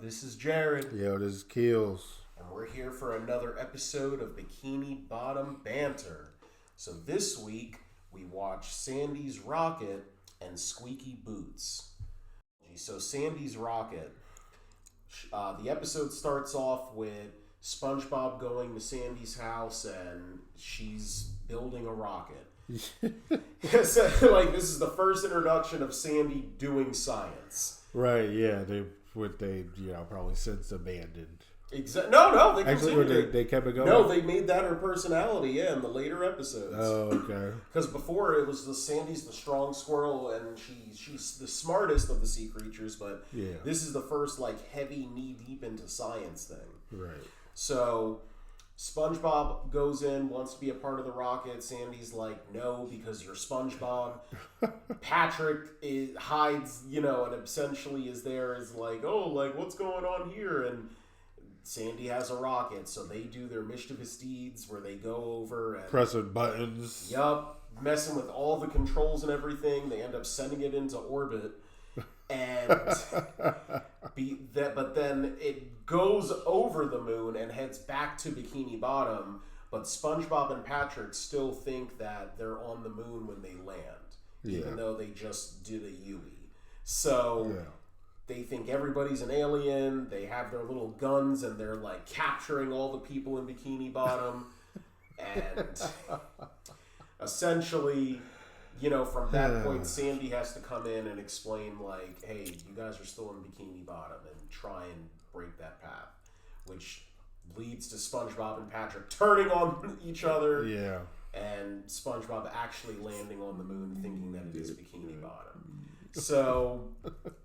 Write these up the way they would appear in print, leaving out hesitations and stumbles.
this is Jared. Yo, this is Kills. And we're here for another episode of Bikini Bottom Banter. So this week, we watch Sandy's Rocket and Squeaky Boots. So Sandy's Rocket, the episode starts off with SpongeBob going to Sandy's house and she's building a rocket. So, this is the first introduction of Sandy doing science. Right, yeah. They probably since abandoned. No, they continued. They kept it going? No, they made that her personality, in the later episodes. Oh, okay. Because before it was Sandy's the strong squirrel and she's the smartest of the sea creatures, but this is the first heavy knee deep into science thing. Right. So SpongeBob goes in, wants to be a part of the rocket. Sandy's like, no, because you're SpongeBob. Patrick hides, and essentially is there as what's going on here? And Sandy has a rocket, so they do their mischievous deeds where they go over and pressing buttons. Yup, messing with all the controls and everything. They end up sending it into orbit. And but then it goes over the moon and heads back to Bikini Bottom. But SpongeBob and Patrick still think that they're on the moon when they land, even though they just did a Yui. So they think everybody's an alien. They have their little guns and they're capturing all the people in Bikini Bottom, and essentially. From that point, Sandy has to come in and explain, hey, you guys are still in Bikini Bottom and try and break that path, which leads to SpongeBob and Patrick turning on each other. Yeah. And SpongeBob actually landing on the moon thinking that it is Bikini Bottom. So,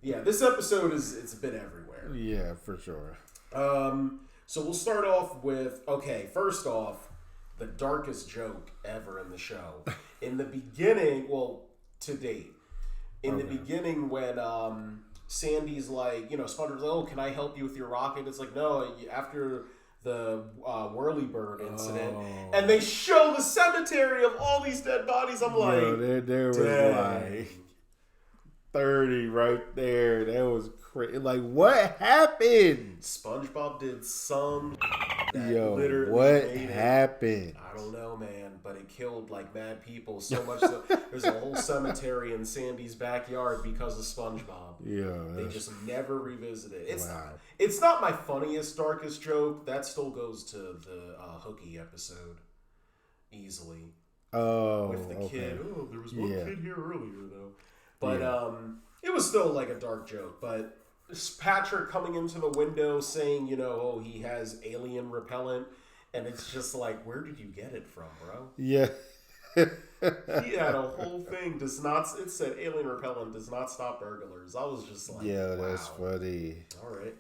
this episode it's a bit everywhere. Yeah, for sure. So we'll start off with, first off, the darkest joke ever in the show. In the beginning, to date, the beginning when Sandy's SpongeBob's like, oh, can I help you with your rocket? It's like, no, after the Whirlybird incident. And they show the cemetery of all these dead bodies. I'm like, there was 30 right there. That was crazy. What happened? SpongeBob did some. What happened? I don't know, man, but it killed mad people so much. So there's a whole cemetery in Sandy's backyard because of SpongeBob. Yeah, they just never revisited it. It's not my funniest, darkest joke. That still goes to the Hooky episode easily. Oh, with the kid. Oh, there was one kid here earlier though, but it was still a dark joke, but. Patrick coming into the window saying, he has alien repellent, and it's just where did you get it from, bro? Yeah. He had a whole thing. It said alien repellent does not stop burglars. I was just yeah, wow. That's funny. All right.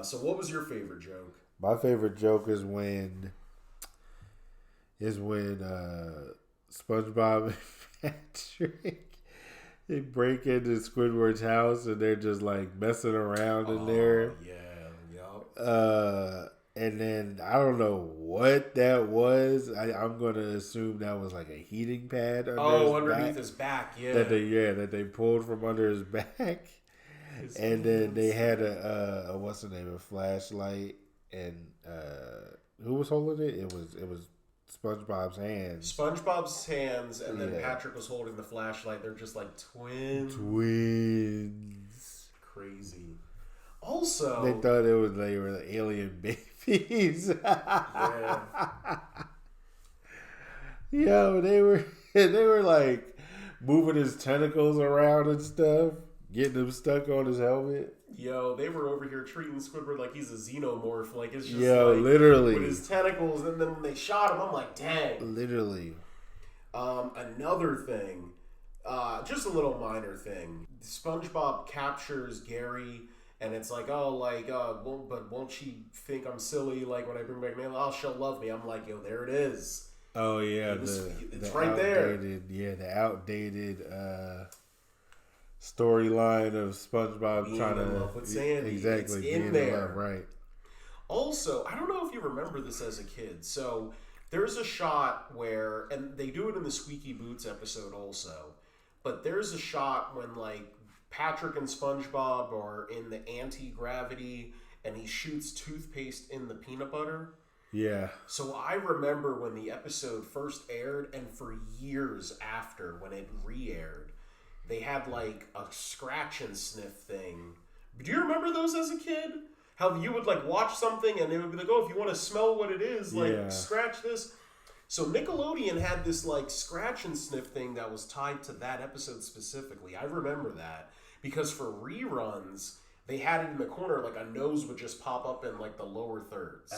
So what was your favorite joke? My favorite joke is when SpongeBob and Patrick they break into Squidward's house and they're just messing around in there. And then I don't know what that was. I'm gonna assume that was a heating pad. Underneath his back. Yeah. That they pulled from under his back. And then they had a what's the name? A flashlight, and who was holding it? It was SpongeBob's hands. SpongeBob's hands, and then Patrick was holding the flashlight. They're just twins. Twins. Crazy. Also, they thought they were the alien babies. Yo, they were moving his tentacles around and stuff, getting him stuck on his helmet. Yo, they were over here treating Squidward like he's a xenomorph. It's just literally with his tentacles. And then when they shot him, I'm like, dang. Literally. Another thing, just a little minor thing. SpongeBob captures Gary, and it's but won't she think I'm silly? When I bring back mail, she'll love me. I'm like, yo, there it is. Oh yeah, it's right there. Yeah, the outdated. Storyline of SpongeBob being trying to love with Sandy. Exactly, it's in there. Love, right. Also, I don't know if you remember this as a kid. So there's a shot where, and they do it in the Squeaky Boots episode also, but there's a shot when Patrick and SpongeBob are in the anti-gravity and he shoots toothpaste in the peanut butter. Yeah. So I remember when the episode first aired, and for years after, when it re-aired, they had like a scratch and sniff thing. Do you remember those as a kid? How you would like watch something and it would be like, oh, if you want to smell what it is, like scratch this. So Nickelodeon had this like scratch and sniff thing that was tied to that episode specifically. I remember that because for reruns, they had it in the corner, like a nose would just pop up in like the lower thirds.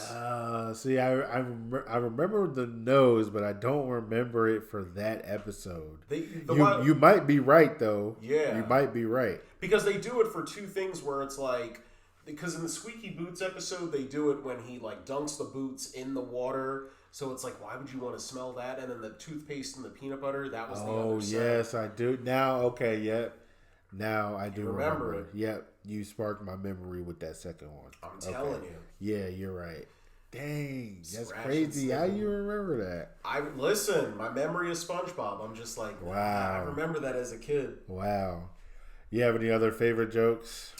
See, I remember the nose, but I don't remember it for that episode. You might be right though. Yeah, you might be right because they do it for two things where it's like. Because in the Squeaky Boots episode, they do it when he like dunks the boots in the water. So it's like, why would you want to smell that? And then the toothpaste and the peanut butter, that was the other side. Oh, yes, I do. Now, okay, yep. Now I do remember it. Yep, you sparked my memory with that second one. I'm telling you. Yeah, you're right. Dang, that's crazy. How you remember that? Listen, my memory of SpongeBob. I'm just like, wow. I remember that as a kid. Wow. You have any other favorite jokes?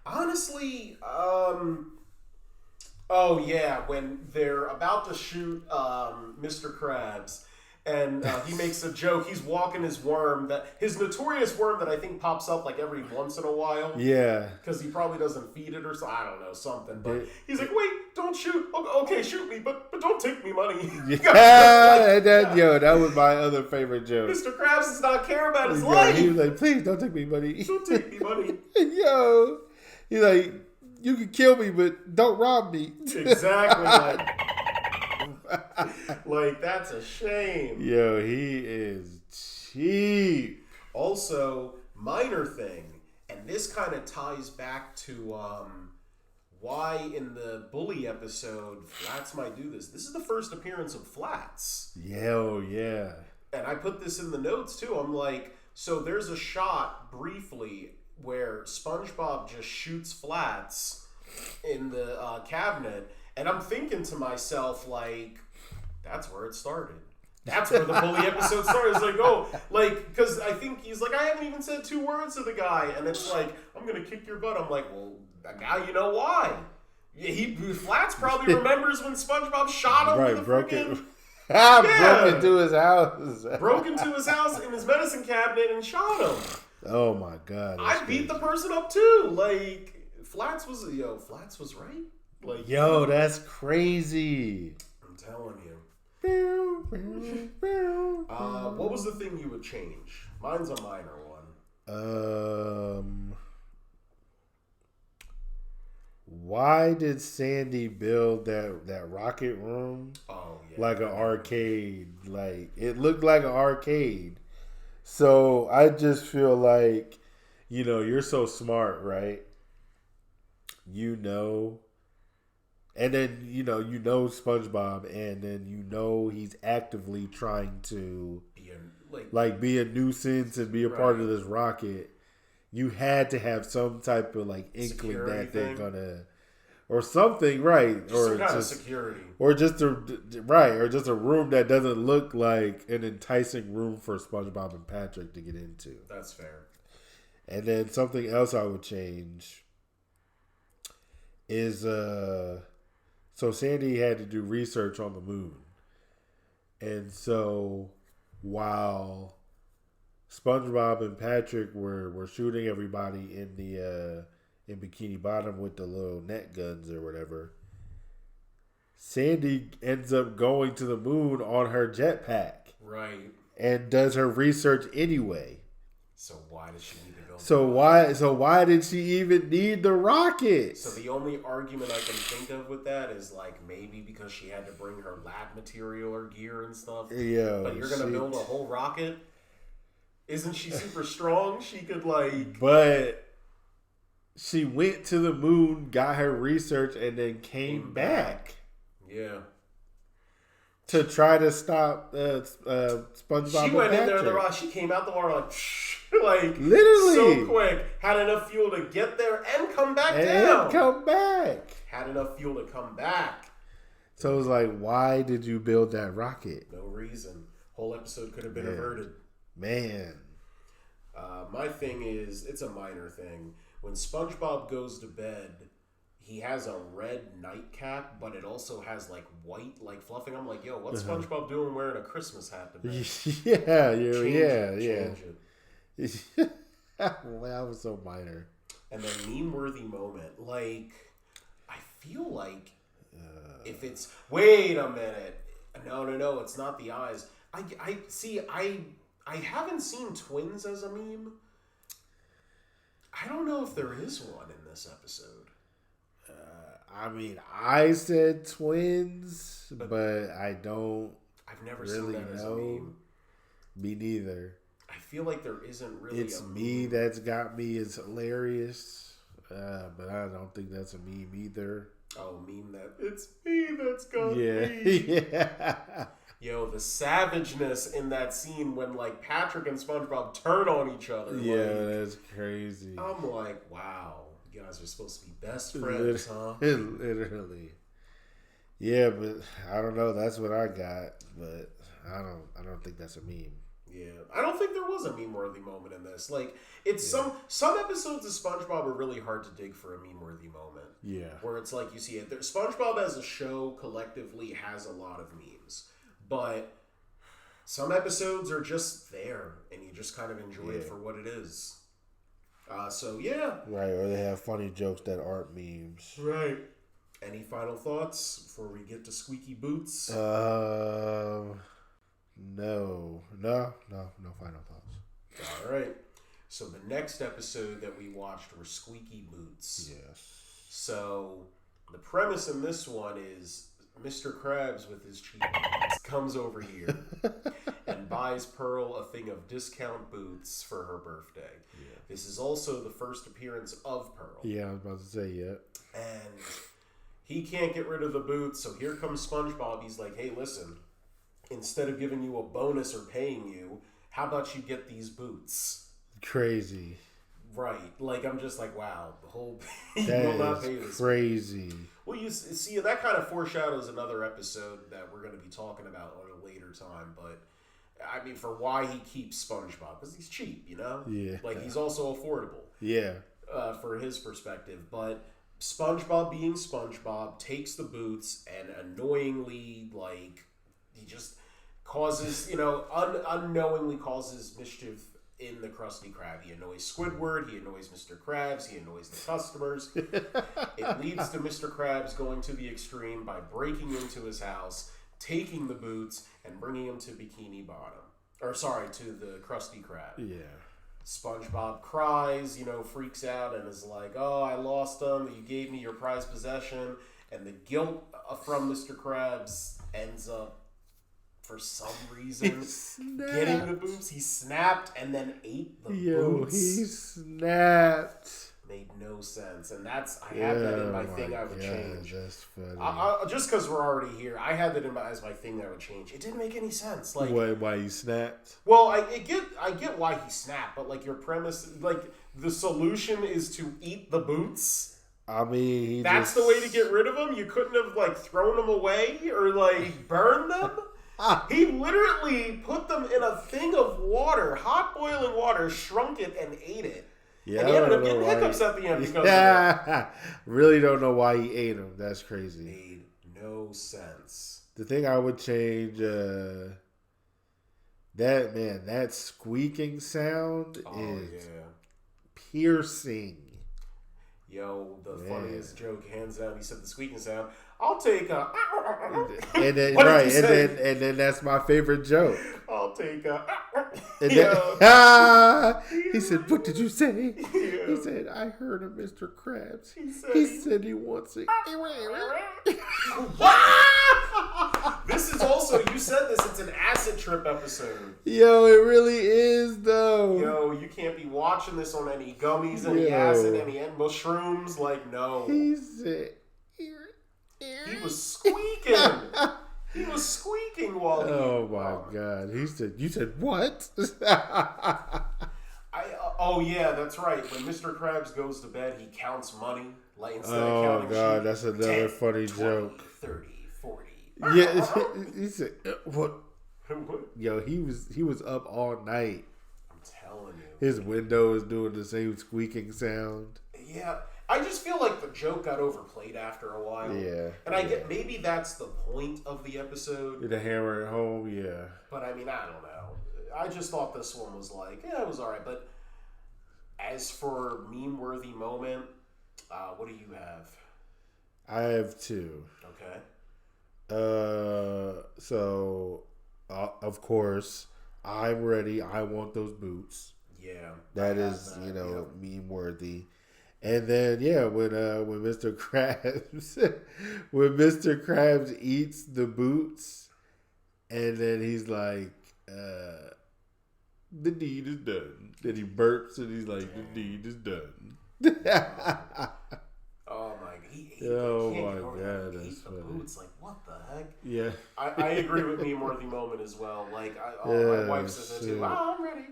Honestly, when they're about to shoot Mr. Krabs, and he makes a joke. He's walking his worm, his notorious worm that I think pops up like every once in a while. Yeah, because he probably doesn't feed it or something. I don't know, something. But he's like, "Wait, don't shoot. Okay, shoot me, but don't take me money." Yeah, that was my other favorite joke. Mr. Krabs does not care about his life. He was like, "Please don't take me money. Don't take me money." Yo, he's like, "You can kill me, but don't rob me." Exactly. Like, that's a shame. Yo, he is cheap. Also, minor thing, and this kind of ties back to why in the Bully episode Flats might do this. This is the first appearance of Flats. Yeah. And I put this in the notes too. I'm like, so there's a shot briefly where SpongeBob just shoots Flats in the cabinet, and I'm thinking to myself, like, that's where it started. That's where the Bully episode started. It's like, oh, like, because I think he's like, I haven't even said 2 words to the guy, and it's like, I'm gonna kick your butt. I'm like, well, now you know why. Flats probably remembers when SpongeBob shot him with a freaking... Broke into his house. Broke into his house in his medicine cabinet and shot him. Oh my God. I beat the person up too. Like, Flats was right. Like, that's crazy. I'm telling you. What was the thing you would change? Mine's a minor one. Why did Sandy build that rocket room? Oh, yeah. Like an arcade. Like, it looked like an arcade. So I just feel like, you're so smart, right? And then, you know SpongeBob, and then he's actively trying to be a nuisance and be a part of this rocket. You had to have some type of like inkling security that they're gonna, or something, right? Just some kind of security, or just a room that doesn't look like an enticing room for SpongeBob and Patrick to get into. That's fair. And then something else I would change is so Sandy had to do research on the moon, and so while SpongeBob and Patrick were shooting everybody in Bikini Bottom with the little net guns or whatever, Sandy ends up going to the moon on her jetpack, right? And does her research anyway. So why does she need to go? So why did she even need the rocket? So the only argument I can think of with that is like maybe because she had to bring her lab material or gear and stuff. Yeah. But you're gonna build a whole rocket? Isn't she super strong? She could like. But she went to the moon, got her research, and then came back. Yeah. To try to stop SpongeBob. She went in there in the rock. She came out the water like literally so quick. Had enough fuel to get there and come back down. And come back. Had enough fuel to come back. So it was like, why did you build that rocket? No reason. Whole episode could have been averted. Man. My thing is, it's a minor thing. When SpongeBob goes to bed, he has a red nightcap, but it also has like white like fluffing. I'm like, yo, what's SpongeBob doing wearing a Christmas hat to bed? Change it. Well, that was so minor. And then meme-worthy moment. Like, I feel like if it's... Wait a minute. No, it's not the eyes. I haven't seen twins as a meme. I don't know if there is one in this episode. I mean, I said twins, but I don't. I've never really seen that as a know. meme. Me neither. I feel like there isn't really. It's me that's got me. It's hilarious, but I don't think that's a meme either. Oh, meme that it's me that's got me. Yeah. Yo, the savageness in that scene when like Patrick and SpongeBob turn on each other. Yeah, like, that's crazy. I'm like, wow, you guys are supposed to be best friends, huh? Literally. Yeah, but I don't know. That's what I got, but I don't think that's a meme. Yeah, I don't think there was a meme-worthy moment in this. Like, it's some episodes of SpongeBob are really hard to dig for a meme-worthy moment. Yeah, where it's like you see it. SpongeBob as a show collectively has a lot of memes, but some episodes are just there, and you just kind of enjoy it for what it is. So yeah, right. Or they have funny jokes that aren't memes. Right. Any final thoughts before we get to Squeaky Boots? No final thoughts. All right. So the next episode that we watched were Squeaky Boots. Yes. So the premise in this one is Mr. Krabs with his cheap comes over here and buys Pearl a thing of discount boots for her birthday. Yeah. This is also the first appearance of Pearl. Yeah, I was about to say, yeah. And he can't get rid of the boots, so here comes SpongeBob. He's like, hey, listen, instead of giving you a bonus or paying you, how about you get these boots? Crazy. Right. Like, I'm just like, wow, the whole that will not pay this. Crazy. Well, you see, that kind of foreshadows another episode that we're going to be talking about on a later time, but I mean, for why he keeps SpongeBob, because he's cheap, you know? Yeah. Like, he's also affordable. Yeah. For his perspective, but SpongeBob being SpongeBob takes the boots and annoyingly, like, he just causes, unknowingly causes mischief in the Krusty Krab. He annoys Squidward, he annoys Mr. Krabs, he annoys the customers. It leads to Mr. Krabs going to the extreme by breaking into his house, taking the boots, and bringing him to Bikini Bottom. Or, sorry, to the Krusty Krab. Yeah. SpongeBob cries, freaks out, and is like, oh, I lost them, you gave me your prized possession, and the guilt from Mr. Krabs ends up, for some reason, getting the boots. He snapped and then ate the boots. He snapped. Made no sense. And I had that in my thing I would change. That's funny. Just because we're already here, I had that as my thing that I would change. It didn't make any sense. Like, why he snapped? Well, I get why he snapped, but like your premise, like the solution is to eat the boots. I mean, that's the way to get rid of them. You couldn't have like thrown them away or like burned them. He literally put them in a thing of water, hot boiling water, shrunk it, and ate it. Yeah, and he ended up getting hiccups at the end because of it. Really don't know why he ate them. That's crazy. Made no sense. The thing I would change, that squeaking sound is piercing. Yo, the funniest joke, hands down. He said the squeaking sound. I'll take a. And then and then that's my favorite joke. I'll take a. And then, he said, "What did you say?" Yeah. He said, "I heard of Mr. Krabs. He said he wants it." This is also, you said this, it's an acid trip episode. Yo, it really is, though. Yo, you can't be watching this on any gummies, any acid, any mushrooms. Like, no. He said, he was squeaking. He was squeaking while he... Oh, my God. He said, you said what? Oh, yeah, that's right. When Mr. Krabs goes to bed, he counts money. Like, instead of counting God, sheep, that's another 10, funny 20, joke. 30, 40. Yeah, he said, what? Yo, he was up all night. I'm telling you. His window is doing the same squeaking sound. Yeah, I just feel like the joke got overplayed after a while. Yeah. And I get maybe that's the point of the episode. The hammer at home, yeah. But I mean, I don't know. I just thought this one was like, yeah, it was alright. But as for meme-worthy moment, what do you have? I have 2. Okay. So, of course, I'm ready. I want those boots. Yeah. That is, meme worthy. And then, when Mr. Krabs, when Mr. Krabs eats the boots, and then he's like, the deed is done. Then he burps and he's like, the deed is done. Oh my god! He that's the funny. boots. Like, what the heck? Yeah, I agree with meme worthy moment as well. Like, my wife says that too. I'm ready.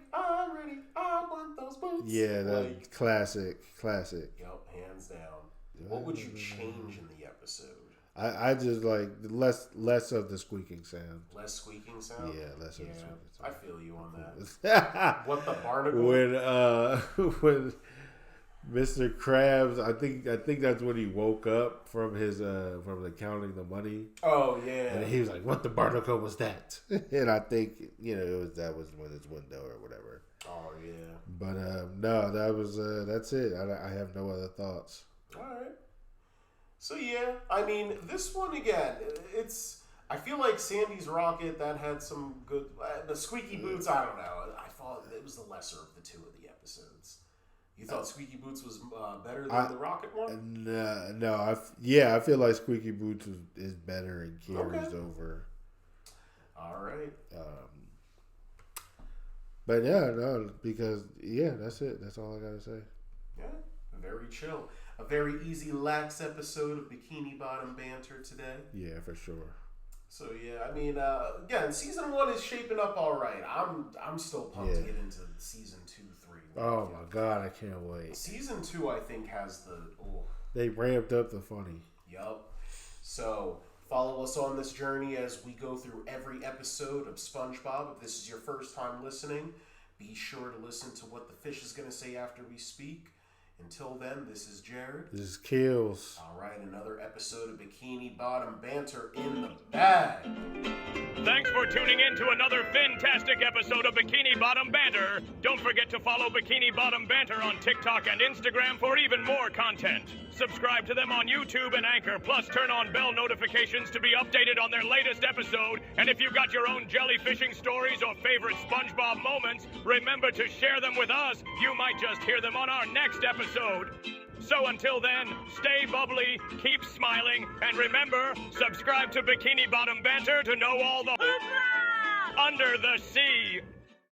I want those boots. Yeah, that classic. Yep, hands down. What would you change in the episode? I just like less of the squeaking sound. Less squeaking sound. Yeah, less of the squeaking sound. I feel you on that. What the barnacle? When Mr. Krabs, I think that's when he woke up from his from the counting the money. Oh yeah. And he was like, "What the barnacle was that?" And I think that was when his window or whatever. Oh yeah. But no, that's it. I have no other thoughts. All right. So yeah, I mean, this one again, I feel like Sandy's Rocket, that had some good. The Squeaky Boots, I don't know. I thought it was the lesser of the 2 of the episodes. You thought Squeaky Boots was better than the Rocket one? No. I feel like Squeaky Boots is better and carries over. All right. But no, because that's it. That's all I gotta say. Yeah, very chill. A very easy, lax episode of Bikini Bottom banter today. Yeah, for sure. So yeah, I mean, again, season 1 is shaping up all right. I'm still pumped to get into season 2, 3. Oh my god, I can't wait. Season 2, I think, has the. They ramped up the funny. Yup. So follow us on this journey as we go through every episode of SpongeBob. If this is your first time listening, be sure to listen to what the fish is going to say after we speak. Until then, this is Jared. This is Kills. All right, another episode of Bikini Bottom banter in the bag. Thanks for tuning in to another fantastic episode of Bikini Bottom Banter. Don't forget to follow Bikini Bottom Banter on TikTok and Instagram for even more content. Subscribe to them on YouTube and Anchor, plus turn on bell notifications to be updated on their latest episode. And if you've got your own jellyfishing stories or favorite SpongeBob moments, remember to share them with us. You might just hear them on our next episode. So until then, stay bubbly, keep smiling, and remember, subscribe to Bikini Bottom Banter to know all the under the sea.